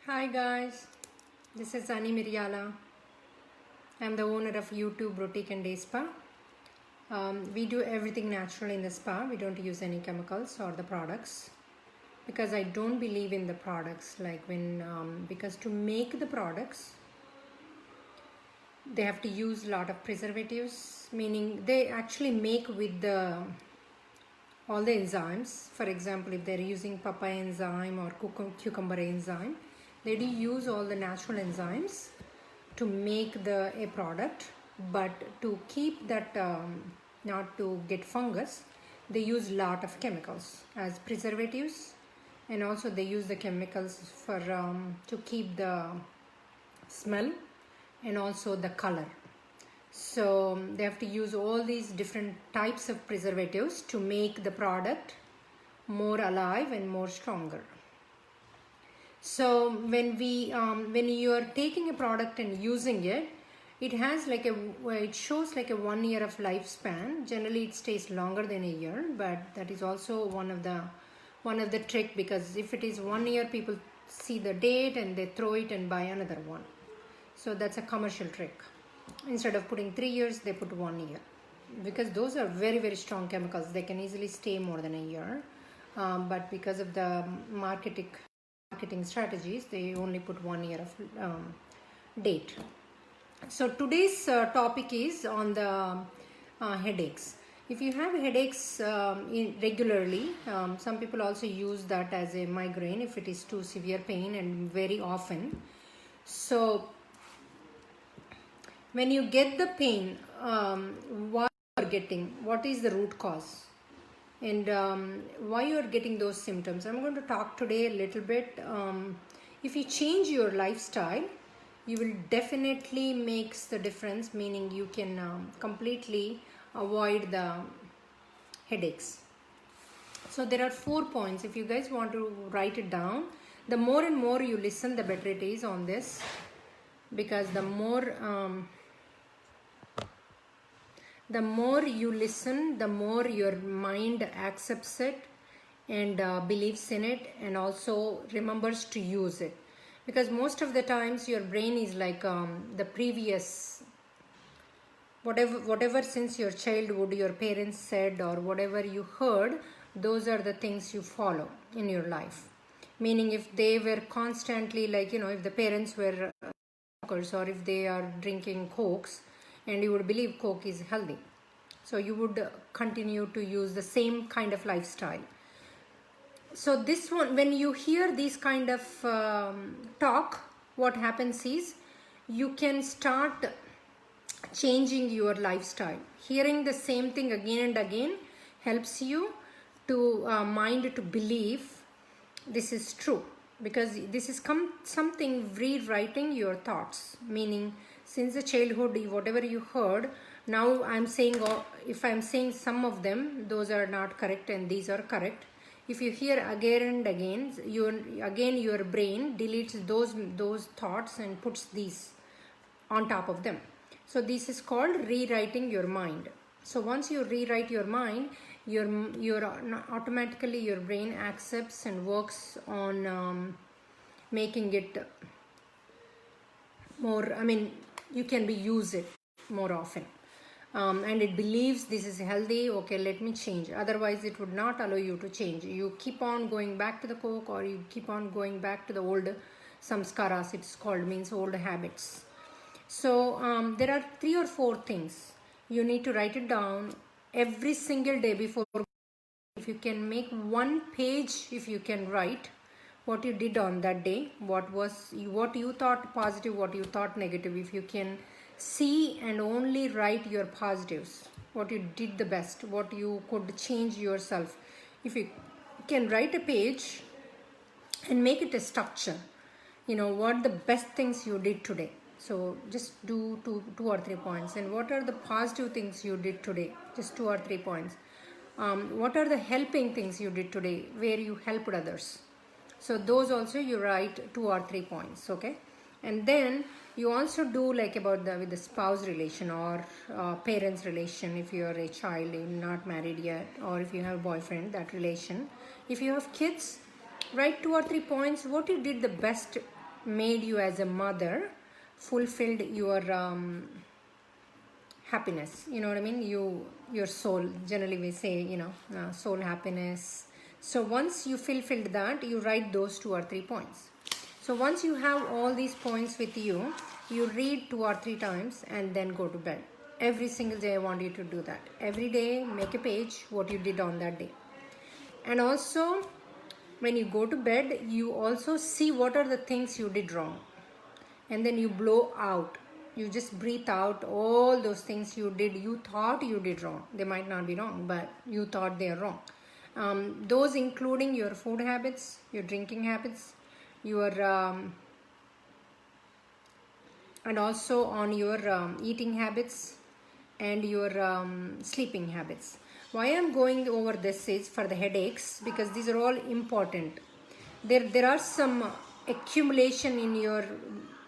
Hi guys, this is Annie Miriala. I'm the owner of YouTube Boutique and Day Spa. We do everything natural in the spa. We don't use any chemicals or the products because I don't believe in the products. Because to make the products, they have to use a lot of preservatives, meaning they actually make with all the enzymes. For example, if they're using papaya enzyme or cucumber enzyme, they do use all the natural enzymes to make a product, but to keep that not to get fungus, they use lot of chemicals as preservatives, and also they use the chemicals for to keep the smell and also the color. So they have to use all these different types of preservatives to make the product more alive and more stronger. So when you are taking a product and using it, it shows like a 1 year of lifespan. Generally it stays longer than a year, but that is also one of the trick, because if it is 1 year, people see the date and they throw it and buy another one. So that's a commercial trick. Instead of putting 3 years, they put 1 year, because those are very, very strong chemicals. They can easily stay more than a year, but because of the marketing strategies, they only put 1 year of date. So today's topic is on the headaches. If you have headaches regularly, some people also use that as a migraine if it is too severe pain and very often. So when you get the pain, what you are getting, what is the root cause, and why you are getting those symptoms. I'm going to talk today a little bit. If you change your lifestyle, you will definitely makes the difference, meaning you can completely avoid the headaches. So there are 4 points. If you guys want to write it down, the more and more you listen, the better it is on this, because the more you listen, the more your mind accepts it and believes in it, and also remembers to use it. Because most of the times your brain is like the previous, whatever since your childhood your parents said or whatever you heard, those are the things you follow in your life. Meaning if they were constantly if the parents were smokers, or if they are drinking cokes, and you would believe coke is healthy, so you would continue to use the same kind of lifestyle. So this one, when you hear this kind of talk, what happens is you can start changing your lifestyle. Hearing the same thing again and again helps you to mind to believe this is true, because this is something rewriting your thoughts. Meaning since the childhood, whatever you heard, now I'm saying, if I'm saying some of them, those are not correct and these are correct. If you hear again and again, your brain deletes those thoughts and puts these on top of them. So this is called rewriting your mind. So once you rewrite your mind, your automatically your brain accepts and works on making it more, you can use it more often. And it believes this is healthy, okay, let me change. Otherwise it would not allow you to change. You keep on going back to the coke, or you keep on going back to the old samskaras, it's called, means old habits. So there are 3 or 4 things you need to write it down every single day before. If you can make 1 page, if you can write what you did on that day, what you thought positive, what you thought negative. If you can see and only write your positives, what you did the best, what you could change yourself. If you can write a page and make it a structure, what the best things you did today. So just do two or 3 points. And what are the positive things you did today? Just 2 or 3 points. What are the helping things you did today, where you helped others? So those also you write 2 or 3 points, okay? And then you also do with the spouse relation or parents relation. If you are a child, you're not married yet, or if you have a boyfriend, that relation. If you have kids, write 2 or 3 points what you did the best made you as a mother fulfilled your happiness. You know what I mean? Your soul, generally we say, soul happiness. So once you fulfilled that, you write those 2 or 3 points. So once you have all these points with you, you read 2 or 3 times and then go to bed. Every single day I want you to do that. Every day make a page what you did on that day. And also when you go to bed, you also see what are the things you did wrong. And then you blow out. You just breathe out all those things you thought you did wrong. They might not be wrong, but you thought they are wrong. Those including your food habits, your drinking habits, your and also on your eating habits and your sleeping habits. Why I'm going over this is for the headaches, because these are all important. There are some accumulation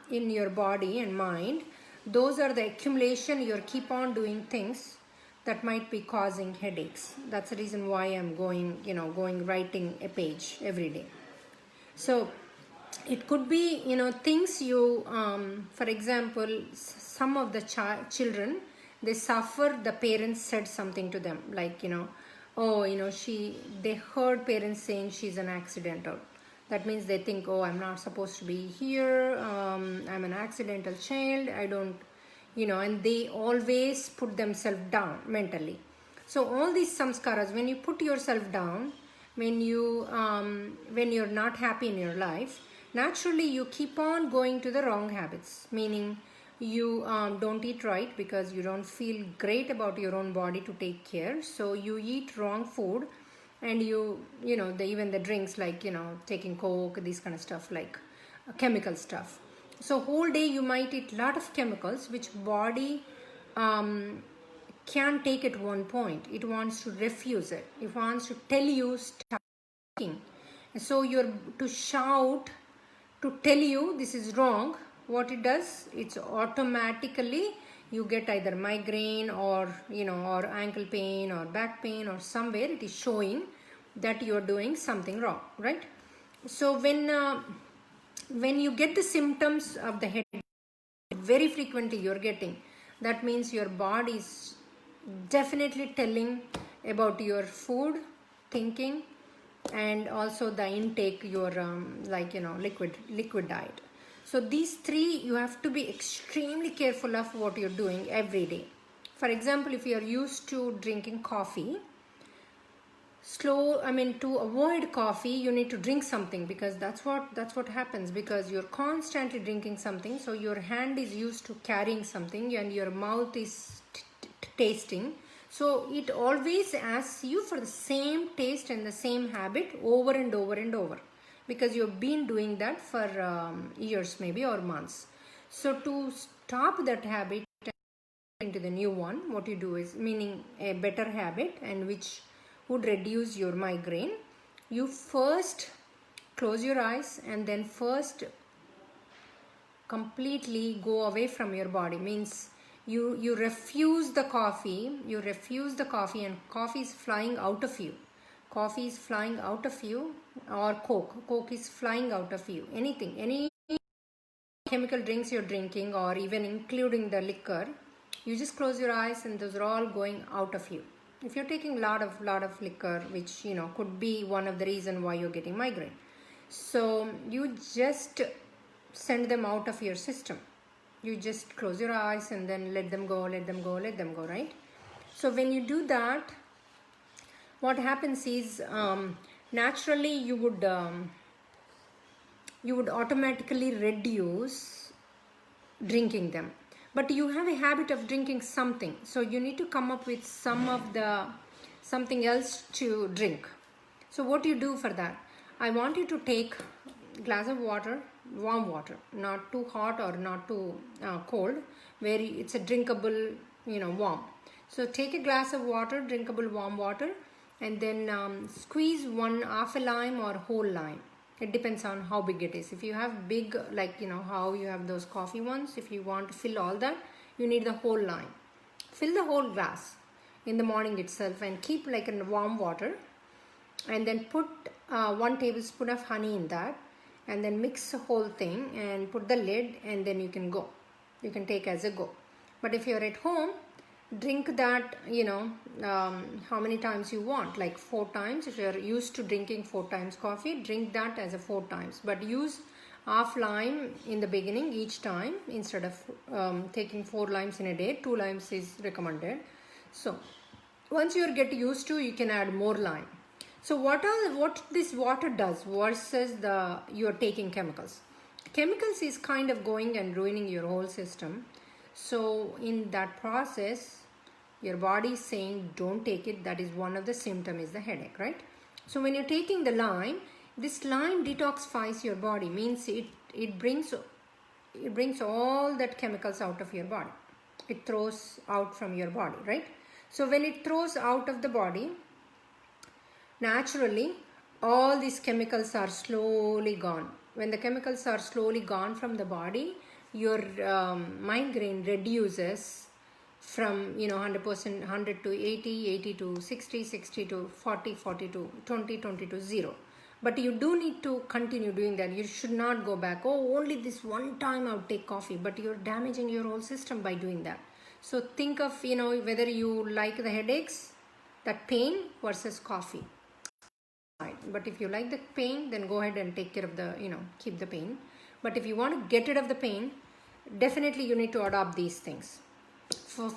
in your body and mind. Those are the accumulation. You keep on doing things that might be causing headaches. That's the reason why I'm going writing a page every day. So it could be things you for example, some of the children, they suffer. The parents said something to them like they heard parents saying she's an accidental. That means they think, oh, I'm not supposed to be here, I'm an accidental child, I don't, and they always put themselves down mentally. So all these samskaras, when you put yourself down, when you're not happy in your life, naturally you keep on going to the wrong habits, meaning you don't eat right because you don't feel great about your own body to take care. So you eat wrong food, and even the drinks like taking Coke, this kind of stuff, like chemical stuff. So whole day you might eat a lot of chemicals which body can't take at one point. It wants to refuse it. It wants to tell you stop taking. So you're to shout to tell you this is wrong. What it does, it's automatically you get either migraine or or ankle pain or back pain, or somewhere it is showing that you're doing something wrong, right? So when you get the symptoms of the head very frequently you're getting, that means your body is definitely telling about your food, thinking, and also the intake, your liquid diet. So these 3 you have to be extremely careful of what you're doing every day. For example, if you are used to drinking coffee, to avoid coffee you need to drink something, because that's what happens, because you're constantly drinking something. So your hand is used to carrying something and your mouth is tasting. So it always asks you for the same taste and the same habit over and over and over, because you've been doing that for years maybe or months. So to stop that habit into the new one, what you do is, meaning a better habit and which would reduce your migraine, you first close your eyes and then first completely go away from your body. Means you refuse the coffee, and coffee is flying out of you. Coffee is flying out of you, or Coke is flying out of you. Any chemical drinks you're drinking, or even including the liquor, you just close your eyes and those are all going out of you. If you're taking lot of liquor, which could be one of the reason why you're getting migraine, so you just send them out of your system. You just close your eyes and then let them go, right? So when you do that, what happens is naturally you would automatically reduce drinking them. But you have a habit of drinking something, so you need to come up with something else to drink. So what you do for that, I want you to take a glass of water, warm water, not too hot or not too cold, where it's a drinkable, warm. So take a glass of water, drinkable warm water, and then squeeze half a lime or whole lime. It depends on how big it is. If you have big, like how you have those coffee ones, if you want to fill all that, you need the whole lime. Fill the whole glass in the morning itself and keep in warm water, and then put 1 tablespoon of honey in that, and then mix the whole thing and put the lid, and then you can go. You can take as a go. But if you're at home, drink that, how many times you want, like 4 times. If you're used to drinking 4 times coffee, drink that as a 4 times, but use half lime in the beginning each time. Instead of taking 4 limes in a day, 2 limes is recommended. So once you get used to, you can add more lime. So what this water does versus you're taking chemicals. Chemicals is kind of going and ruining your whole system. So in that process, your body is saying don't take it. That is one of the symptoms, is the headache, right? So when you're taking the lime, this lime detoxifies your body, means it brings all that chemicals out of your body. It throws out from your body, right? So when it throws out of the body, naturally all these chemicals are slowly gone. When the chemicals are slowly gone from the body, your migraine reduces from 100%, 100 to 80, 80 to 60, 60 to 40, 40 to 20, 20 to 0. But you do need to continue doing that. You should not go back, oh, only this one time I'll take coffee, but you're damaging your whole system by doing that. So think of whether you like the headaches, that pain, versus coffee. But if you like the pain, then go ahead and take care of keep the pain. But if you want to get rid of the pain, definitely you need to adopt these things.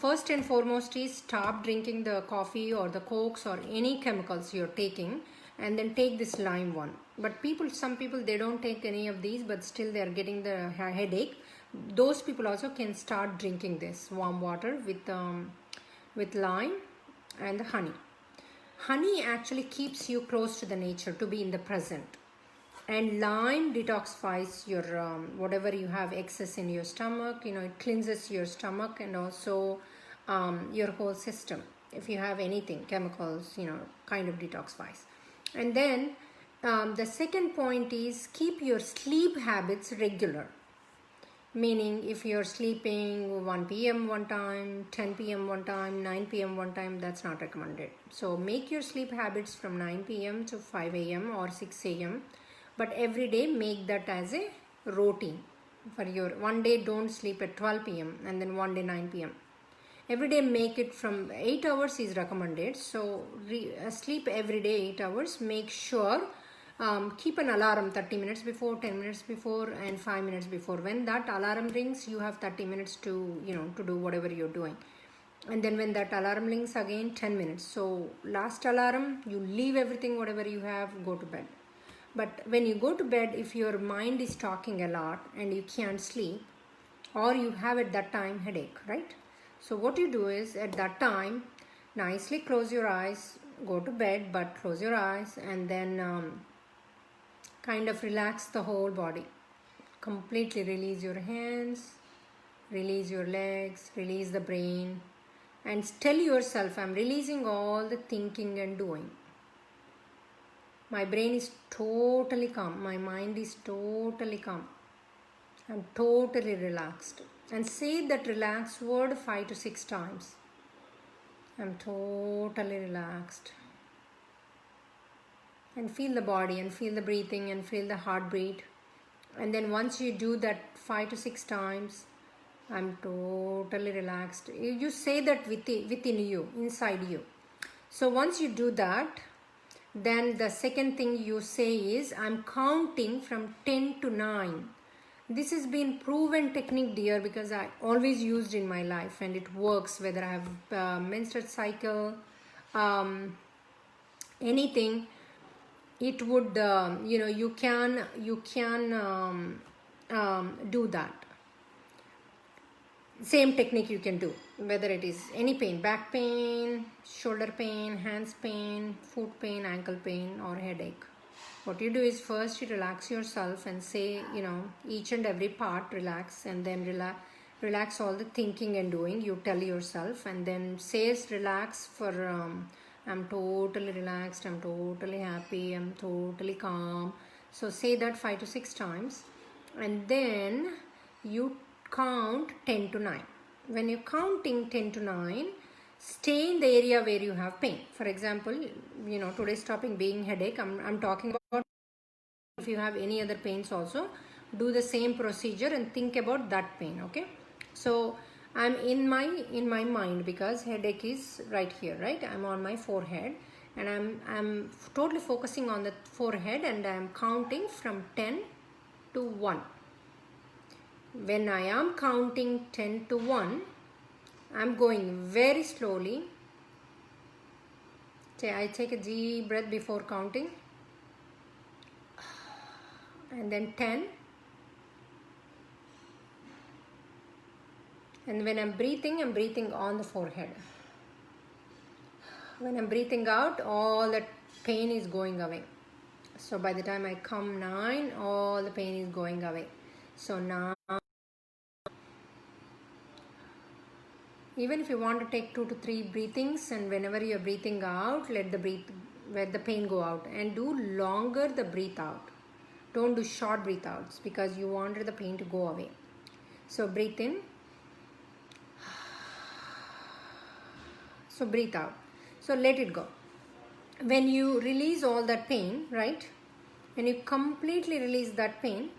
First and foremost is stop drinking the coffee or the cokes or any chemicals you're taking, and then take this lime one. But some people, they don't take any of these, but still they are getting the headache. Those people also can start drinking this warm water with lime and the honey. Honey actually keeps you close to the nature, to be in the present. And lime detoxifies your whatever you have excess in your stomach. It cleanses your stomach and also your whole system. If you have anything, chemicals, kind of detoxifies. And then the second point is keep your sleep habits regular. Meaning if you're sleeping 1 p.m. one time, 10 p.m. one time, 9 p.m. one time, that's not recommended. So make your sleep habits from 9 p.m. to 5 a.m. or 6 a.m. But every day make that as a routine. For your one day, don't sleep at 12 p.m. and then one day 9 p.m. Every day make it from 8 hours is recommended. So sleep every day 8 hours. Make sure keep an alarm 30 minutes before, 10 minutes before, and 5 minutes before. When that alarm rings, you have 30 minutes to to do whatever you're doing. And then when that alarm rings again, 10 minutes. So last alarm, you leave everything, whatever you have, go to bed. But when you go to bed, if your mind is talking a lot and you can't sleep, or you have at that time headache, right? So what you do is at that time, nicely close your eyes, go to bed, but close your eyes, and then kind of relax the whole body. Completely release your hands, release your legs, release the brain, and tell yourself, I'm releasing all the thinking and doing. My brain is totally calm. My mind is totally calm. I'm totally relaxed. And say that relaxed word 5 to 6 times. I'm totally relaxed. And feel the body and feel the breathing and feel the heartbeat. And then once you do that 5 to 6 times, I'm totally relaxed. You say that within you, inside you. So once you do that, then the second thing you say is, I'm counting from 10 to 9. This has been proven technique, dear, because I always used in my life and it works, whether I have menstrual cycle, anything. It would, you can do that. Same technique you can do, whether it is any pain, back pain, shoulder pain, hands pain, foot pain, ankle pain, or headache. What you do is first you relax yourself and say, each and every part relax, and then relax all the thinking and doing. You tell yourself, and then says relax for I'm totally relaxed, I'm totally happy, I'm totally calm. So say that 5 to 6 times, and then you count 10 to 9. When you're counting 10 to 9, stay in the area where you have pain. For example, today's topic being headache, I'm talking about if you have any other pains also, do the same procedure and think about that pain. Okay, so I'm in my mind, because headache is right here, right? I'm on my forehead, and I'm totally focusing on the forehead, and I'm counting from 10 to 1. When I am counting 10 to 1, I'm going very slowly. Okay, I take a deep breath before counting, and then 10. And when I'm breathing on the forehead. When I'm breathing out, all that pain is going away. So by the time I come 9, all the pain is going away. So now, even if you want to take 2 to 3 breathings, and whenever you're breathing out, let the pain go out, and do longer the breathe out. Don't do short breath outs, because you want the pain to go away. So breathe in. So breathe out. So let it go. When you release all that pain, right? When you completely release that pain,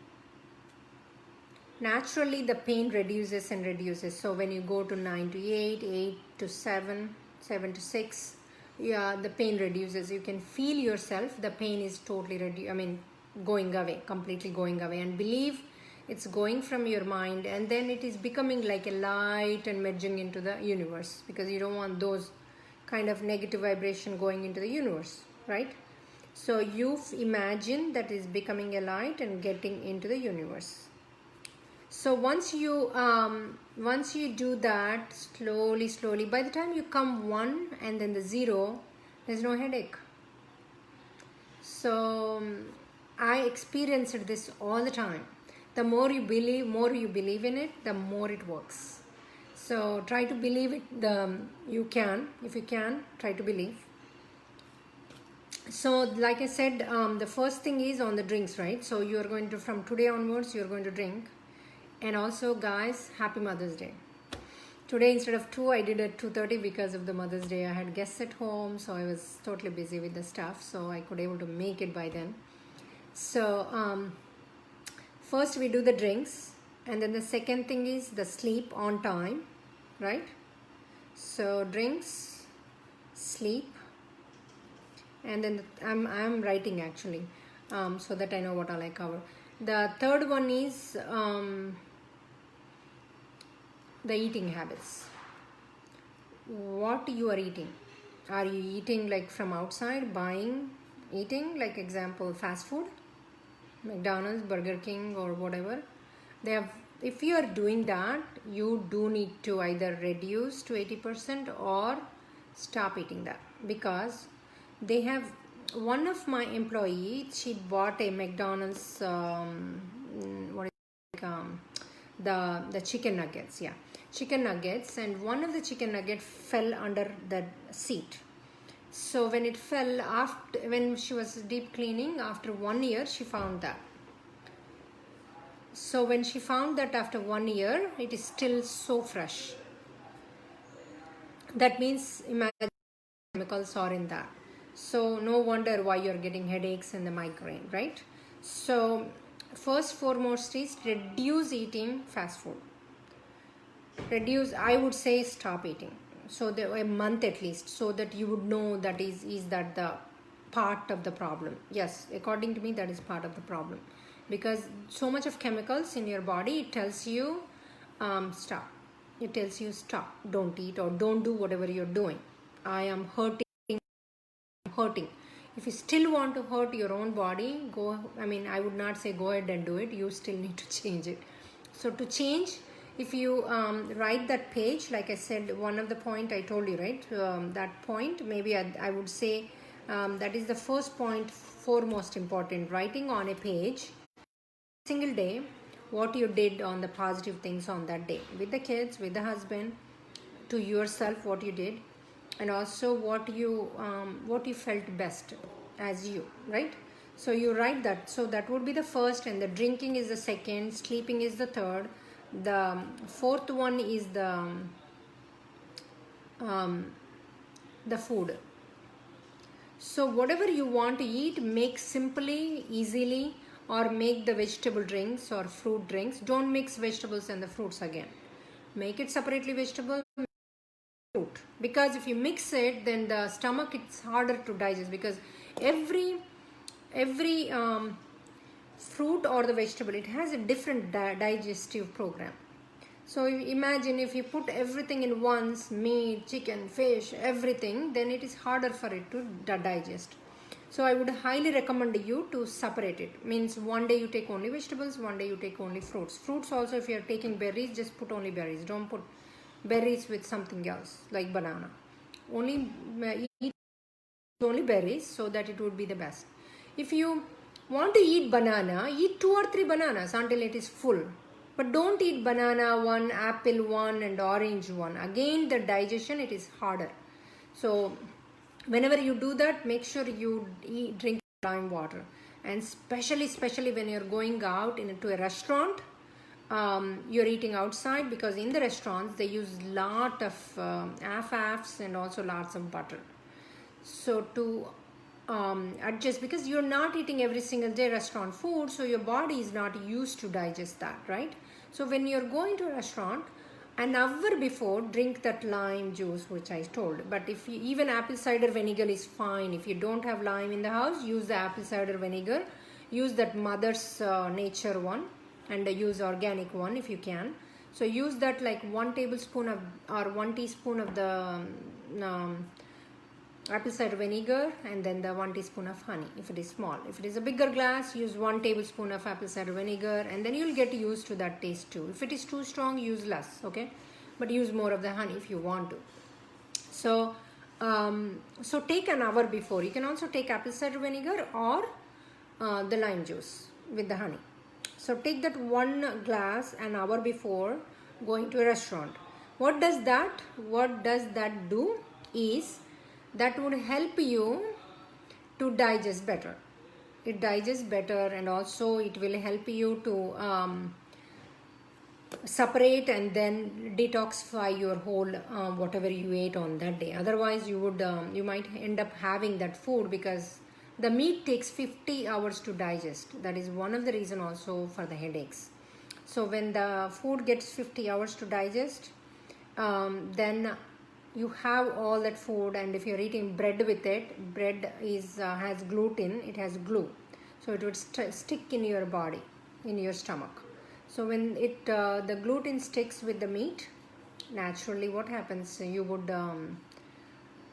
naturally the pain reduces and reduces. So when you go to 9 to 8, 8 to 7, 7 to 6, yeah, the pain reduces. You can feel yourself, the pain is totally going away, completely going away. And believe it's going from your mind, and then it is becoming like a light and merging into the universe, because you don't want those kind of negative vibration going into the universe, right? So you imagine that is becoming a light and getting into the universe. So once you do that slowly, by the time you come 1 and then the 0, there's no headache. So I experienced this all the time. The more you believe in it, the more it works. So try to believe it. If you can, try to believe. So like I said, the first thing is on the drinks, right? So you're going to, from today onwards, you're going to drink. And also, guys, happy Mother's Day. Today instead of 2, I did at 2:30 because of the Mother's Day. I had guests at home, so I was totally busy with the stuff, so I could able to make it by then. So first we do the drinks, and then the second thing is the sleep on time, right? So drinks, sleep, and then I'm writing actually, so that I know what all I cover. The third one is the eating habits. What you are eating? Are you eating like from outside, buying, eating, like example fast food, McDonald's, Burger King, or whatever? If you are doing that, you do need to either reduce to 80% or stop eating that, because they have, one of my employees, she bought a McDonald's the chicken nuggets, chicken nuggets, and one of the chicken nugget fell under the seat. So when it fell, when she was deep cleaning after 1 year, she found that. So when she found that after 1 year, it is still so fresh. That means, imagine chemicals are in that. So no wonder why you're getting headaches and the migraine, right? So first foremost is reduce eating fast food. Reduce, I would say stop eating. So a month at least, so that you would know that is that the part of the problem. Yes, according to me, that is part of the problem, because so much of chemicals in your body, it tells you stop. It tells you stop, don't eat, or don't do whatever you're doing. I am hurting. If you still want to hurt your own body, I would not say go ahead and do it. You still need to change it. So to change, if you write that page, like I said, one of the point I told you, right? That point, maybe I would say that is the first point, foremost important. Writing on a page, single day, what you did on the positive things on that day, with the kids, with the husband, to yourself, what you did, and also what you felt best as you, right? So you write that. So that would be the first, and the drinking is the second, sleeping is the third, the fourth one is the food. So whatever you want to eat, make simply, easily, or make the vegetable drinks or fruit drinks, don't mix vegetables and the fruits again. Make it separately vegetable, fruit, because if you mix it, then the stomach, it's harder to digest, because every fruit or the vegetable, it has a different digestive program. So imagine if you put everything in once, meat, chicken, fish, everything, then it is harder for it to digest. So I would highly recommend you to separate it. Means one day you take only vegetables, one day you take only fruits. Fruits also, if you are taking berries, just put only berries. Don't put berries with something else like banana. Only eat only berries, so that it would be the best. If you want to eat banana, eat 2 or 3 bananas until it is full. But don't eat banana one, apple one, and orange one. Again, the digestion, it is harder. So whenever you do that, make sure you drink lime water. And especially when you're going out into a restaurant, you're eating outside, because in the restaurants they use lot of affafs and also lots of butter. So to adjust, because you're not eating every single day restaurant food, so your body is not used to digest that, right? So when you're going to a restaurant, an hour before, drink that lime juice which I told. But if you, even apple cider vinegar is fine. If you don't have lime in the house, use the apple cider vinegar. Use that Mother's Nature one, and use organic one if you can. So use that, like 1 tablespoon of or 1 teaspoon of the apple cider vinegar, and then the 1 teaspoon of honey if it is small. If it is a bigger glass, use 1 tablespoon of apple cider vinegar, and then you'll get used to that taste too. If it is too strong, use less, okay? But use more of the honey if you want to. So so take an hour before. You can also take apple cider vinegar or the lime juice with the honey. So take that 1 glass an hour before going to a restaurant. What does that do is, that would help you to digest better. It digests better, and also it will help you to separate and then detoxify your whole whatever you ate on that day. Otherwise you would you might end up having that food, because the meat takes 50 hours to digest. That is one of the reason also for the headaches. So when the food gets 50 hours to digest, then you have all that food. And if you're eating bread with it, bread is has gluten, it has glue, so it would stick in your body, in your stomach. So when it the gluten sticks with the meat, naturally what happens, you would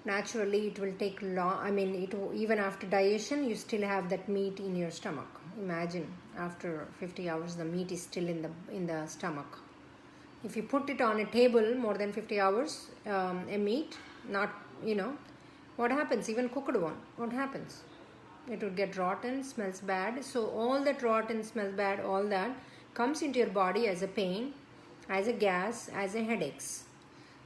naturally it will take long. I mean, even after digestion, you still have that meat in your stomach. Imagine after 50 hours the meat is still in the stomach. If you put it on a table more than 50 hours, a meat, not, what happens? Even cooked one, what happens? It would get rotten, smells bad. So all that rotten, smells bad, all that comes into your body as a pain, as a gas, as a headaches.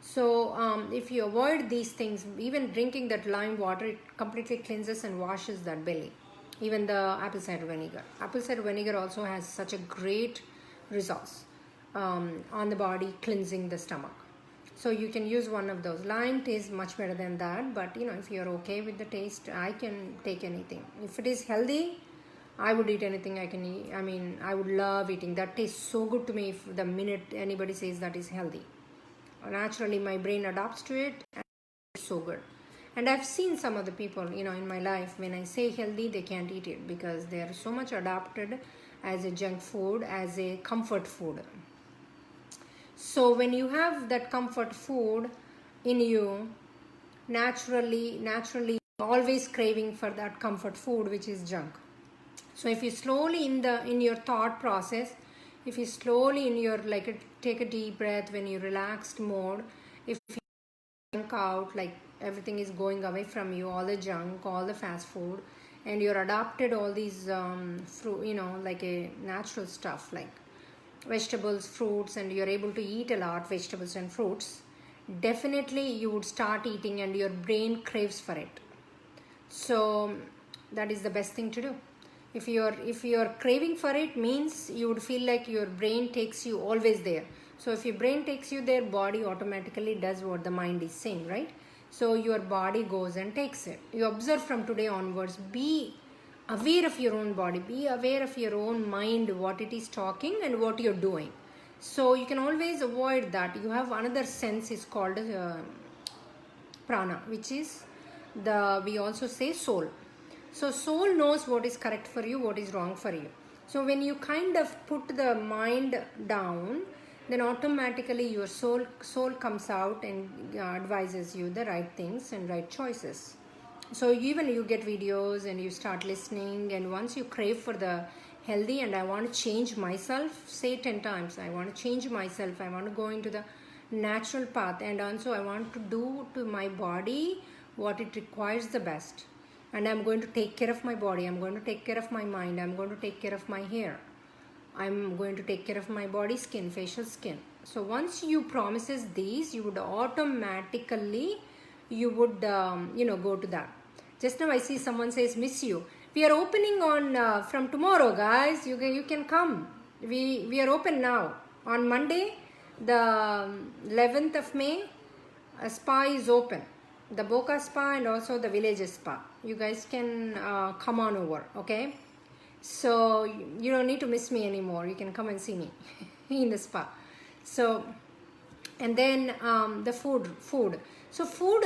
So if you avoid these things, even drinking that lime water, it completely cleanses and washes that belly. Even the apple cider vinegar. Apple cider vinegar also has such a great results on the body, cleansing the stomach. So you can use one of those. Lime tastes much better than that, but if you're okay with the taste, I can take anything. If it is healthy, I would eat anything I can eat. I mean, I would love eating. That tastes so good to me if the minute anybody says that is healthy. Naturally, my brain adapts to it, and it's so good. And I've seen some of the people, in my life, when I say healthy, they can't eat it because they are so much adapted as a junk food, as a comfort food. So when you have that comfort food in you, naturally always craving for that comfort food, which is junk. So if you slowly in your thought process, if you slowly take a deep breath when you're relaxed mode, if you junk out, like everything is going away from you, all the junk, all the fast food, and you're adopted all these fruit, like a natural stuff like vegetables, fruits, and you're able to eat a lot vegetables and fruits, definitely you would start eating and your brain craves for it. So that is the best thing to do. If you're craving for it, means you would feel like your brain takes you always there. So if your brain takes you there, body automatically does what the mind is saying, right? So your body goes and takes it. You observe from today onwards, be aware of your own body, be aware of your own mind, what it is talking and what you're doing. So you can always avoid that. You have another sense is called prana, which is we also say soul. So soul knows what is correct for you, what is wrong for you. So when you kind of put the mind down, then automatically your soul comes out and advises you the right things and right choices. So even you get videos and you start listening, and once you crave for the healthy and I want to change myself, say 10 times, I want to change myself, I want to go into the natural path, and also I want to do to my body what it requires the best, and I'm going to take care of my body, I'm going to take care of my mind, I'm going to take care of my hair, I'm going to take care of my body skin, facial skin. So once you promises these, you would automatically go to that. Just now I see someone says miss you. We are opening on from tomorrow, guys. You can come. We are open now on Monday, the 11th of May. A spa is open, the Boca Spa and also the Village Spa. You guys can come on over, okay? So you don't need to miss me anymore. You can come and see me in the spa. So, and then the food. So food,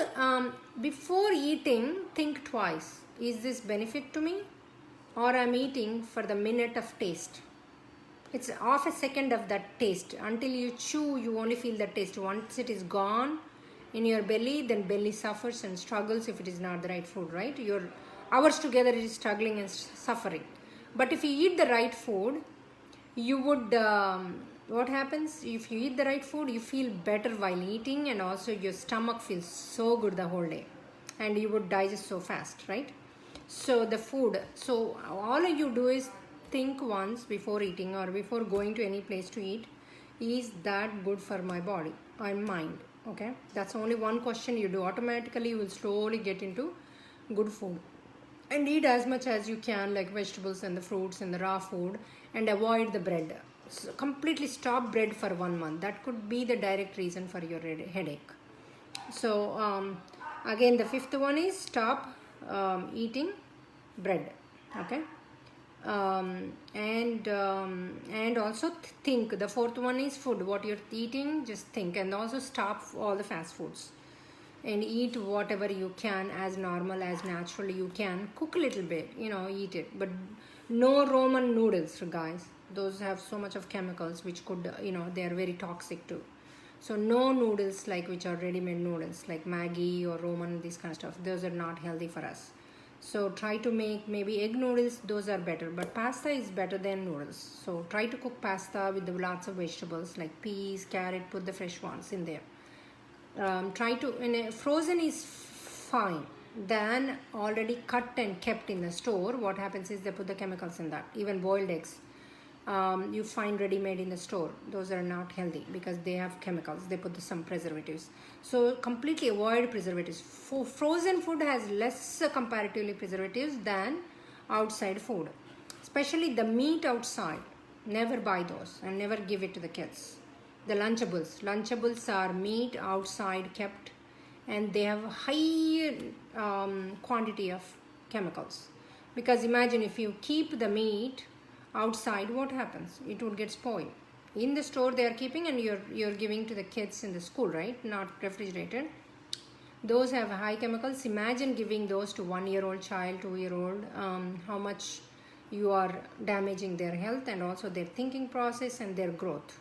before eating, think twice. Is this benefit to me, or I'm eating for the minute of taste? It's half a second of that taste. Until you chew, you only feel the taste. Once it is gone in your belly, then belly suffers and struggles if it is not the right food, right? Your hours together it is struggling and suffering. But if you eat the right food, you would, what happens? If you eat the right food, you feel better while eating, and also your stomach feels so good the whole day, and you would digest so fast, right? So the food, so all you do is think once before eating or before going to any place to eat, is that good for my body and mind? Okay, that's only one question you do. Automatically you will slowly get into good food, and eat as much as you can, like vegetables and the fruits and the raw food, and avoid the bread. So completely stop bread for 1 month. That could be the direct reason for your headache. So again, the fifth one is stop eating bread, okay? And also think. The fourth one is food, what you're eating, just think. And also stop all the fast foods and eat whatever you can, as normal, as naturally you can. Cook a little bit, eat it, but no Roman noodles, guys. Those have so much of chemicals which could, they are very toxic too. So no noodles like which are ready-made noodles like Maggi or Roman, this kind of stuff. Those are not healthy for us. So try to make maybe egg noodles, those are better, but pasta is better than noodles. So try to cook pasta with lots of vegetables like peas, carrot, put the fresh ones in there. Try to, frozen is fine, then already cut and kept in the store. What happens is they put the chemicals in that. Even boiled eggs, you find ready-made in the store. Those are not healthy because they have chemicals. They put some preservatives. So completely avoid preservatives. Frozen food has less comparatively preservatives than outside food, especially the meat outside. Never buy those and never give it to the kids. The Lunchables are meat outside kept, and they have high quantity of chemicals. Because imagine if you keep the meat outside, what happens? It would get spoiled. In the store they are keeping, and you're giving to the kids in the school, right? Not refrigerated. Those have high chemicals. Imagine giving those to 1-year-old child, 2-year-old. How much you are damaging their health and also their thinking process and their growth.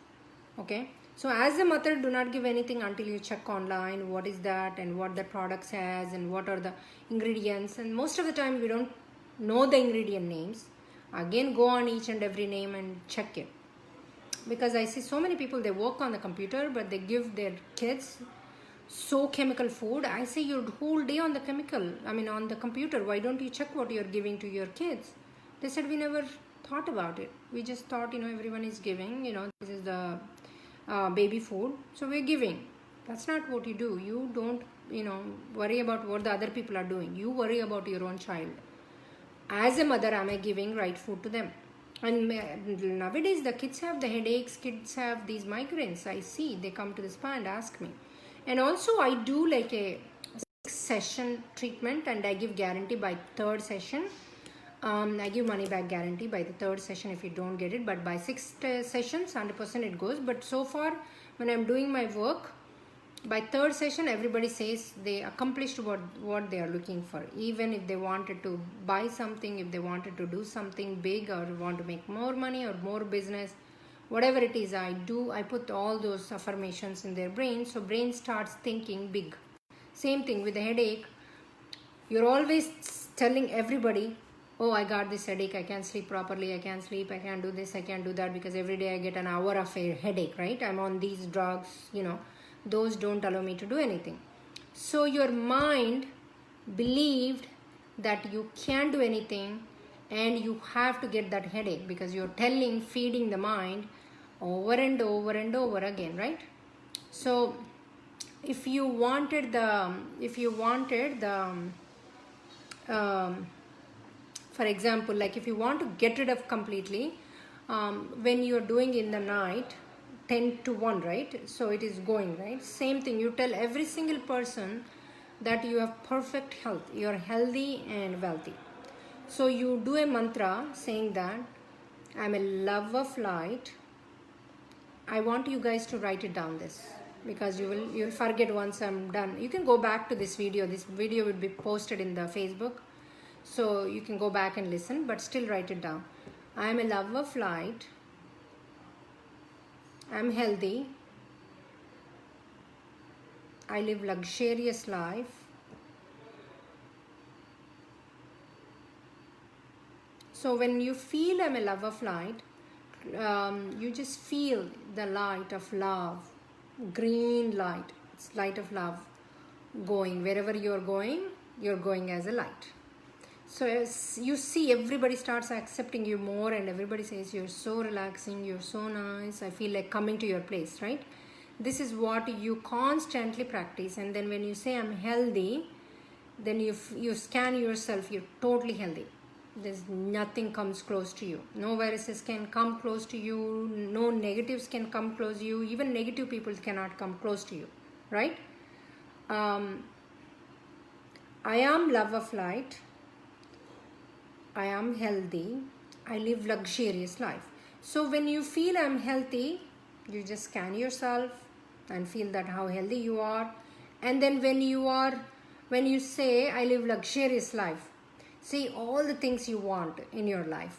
Okay, so as a mother, do not give anything until you check online what is that and what the products has and what are the ingredients. And most of the time we don't know the ingredient names. Again, go on each and every name and check it, because I see so many people, they work on the computer but they give their kids so chemical food. I say your whole day on the on the computer, why don't you check what you're giving to your kids? They said we never thought about it. We just thought everyone is giving, this is the baby food, so we're giving. That's not what you do. You don't worry about what the other people are doing. You worry about your own child. As a mother, am I giving right food to them? And nowadays the kids have the headaches, kids have these migraines. I see they come to the spa and ask me. And also I do like a 6-session treatment, and I give guarantee by 3rd session I give money back guarantee by the third session if you don't get it, but by sixth sessions 100% it goes. But so far when I'm doing my work, by third session everybody says they accomplished what they are looking for. Even if they wanted to buy something, if they wanted to do something big, or want to make more money or more business, whatever it is I do, I put all those affirmations in their brain, so brain starts thinking big. Same thing with the headache. You're always telling everybody, oh, I got this headache, I can't sleep properly, I can't sleep, I can't do this, I can't do that, because every day I get an hour of a headache, right? I'm on these drugs, those don't allow me to do anything. So your mind believed that you can't do anything and you have to get that headache, because you're feeding the mind over and over and over again, right? So if you wanted the for example, like if you want to get rid of completely, when you're doing in the night 10 to 1, right? So it is going, right? Same thing, you tell every single person that you have perfect health, you're healthy and wealthy. So you do a mantra saying that I'm a love of light. I want you guys to write it down, this, because you'll forget once I'm done. You can go back to this video. This video will be posted in the Facebook, so you can go back and listen, but still write it down. I am a love of light. I'm healthy. I live luxurious life. So when you feel I'm a love of light, you just feel the light of love, green light. It's light of love going. Wherever you're going as a light. So as you see, everybody starts accepting you more, and everybody says you're so relaxing, you're so nice, I feel like coming to your place, right? This is what you constantly practice. And then when you say I'm healthy, then you scan yourself, you're totally healthy. There's nothing comes close to you. No viruses can come close to you. No negatives can come close to you. Even negative people cannot come close to you, right? I am love of light. I am healthy. I live luxurious life. So when you feel I'm healthy, you just scan yourself and feel that how healthy you are. And then when you say I live luxurious life, see all the things you want in your life.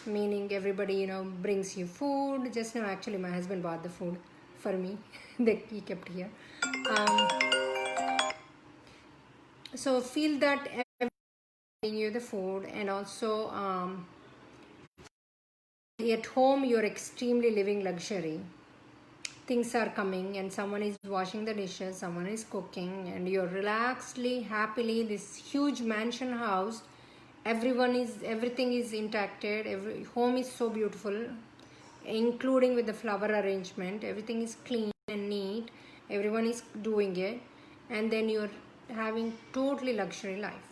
Meaning everybody, brings you food. Just now, actually, my husband bought the food for me. He kept here. So feel that bring you the food, and also at home you're extremely living luxury. Things are coming and someone is washing the dishes, someone is cooking, and you're relaxedly, happily, this huge mansion house, everything is intact. Every home is so beautiful, including with the flower arrangement. Everything is clean and neat, everyone is doing it, and then you're having totally luxury life.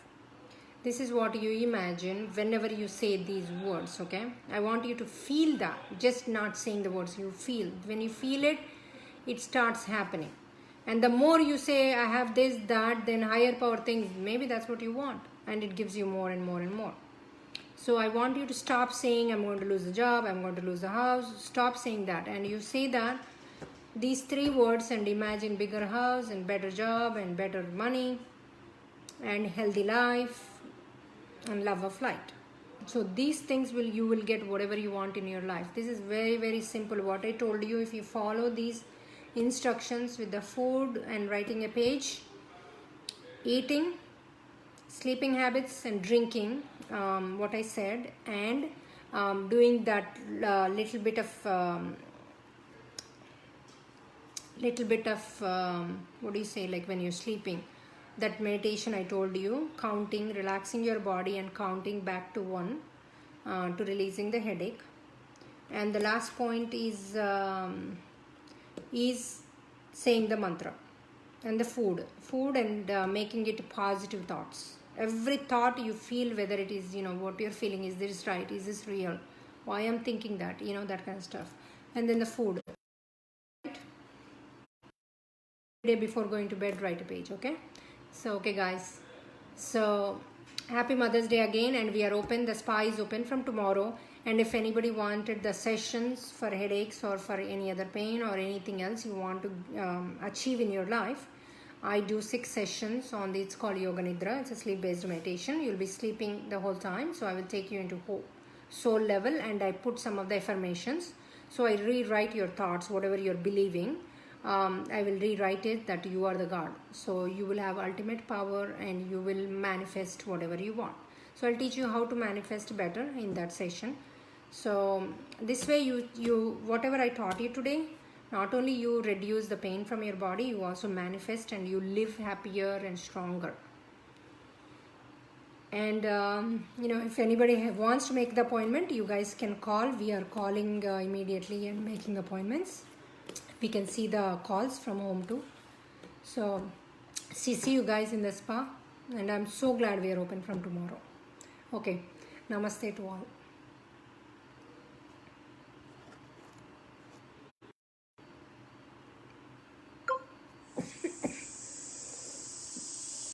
This is what you imagine whenever you say these words, okay? I want you to feel that, just not saying the words, you feel. When you feel it, it starts happening. And the more you say, I have this, that, then higher power things, maybe that's what you want. And it gives you more and more and more. So I want you to stop saying, I'm going to lose the job, I'm going to lose the house. Stop saying that. And you say that, these 3 words, and imagine bigger house and better job and better money and healthy life and love of light. So these things you will get whatever you want in your life. This is very, very simple. What I told you, if you follow these instructions with the food and writing a page, eating, sleeping habits and drinking, what I said, and doing that little bit of what do you say, like when you're sleeping, that meditation I told you, counting, relaxing your body and counting back to 1 to releasing the headache. And the last point is saying the mantra. And the food and making it positive thoughts. Every thought you feel, whether it is, what you're feeling, is this right, is this real, why I'm thinking that, that kind of stuff. And then the food. Day before going to bed, write a page, okay? So okay guys, so Happy Mother's Day again, and we are open. The spa is open from tomorrow. And if anybody wanted the sessions for headaches or for any other pain or anything else you want to achieve in your life, I do 6 sessions on the, it's called Yoga Nidra. It's a sleep-based meditation. You'll be sleeping the whole time. So I will take you into soul level, and I put some of the affirmations. So I rewrite your thoughts, whatever you're believing. I will rewrite it that you are the God. So you will have ultimate power and you will manifest whatever you want. So I'll teach you how to manifest better in that session. So this way you whatever I taught you today, not only you reduce the pain from your body, you also manifest and you live happier and stronger. And if anybody wants to make the appointment, you guys can call. We are calling immediately and making appointments. We can see the calls from home too. So see you guys in the spa, and I'm so glad we are open from tomorrow. Okay, namaste to all.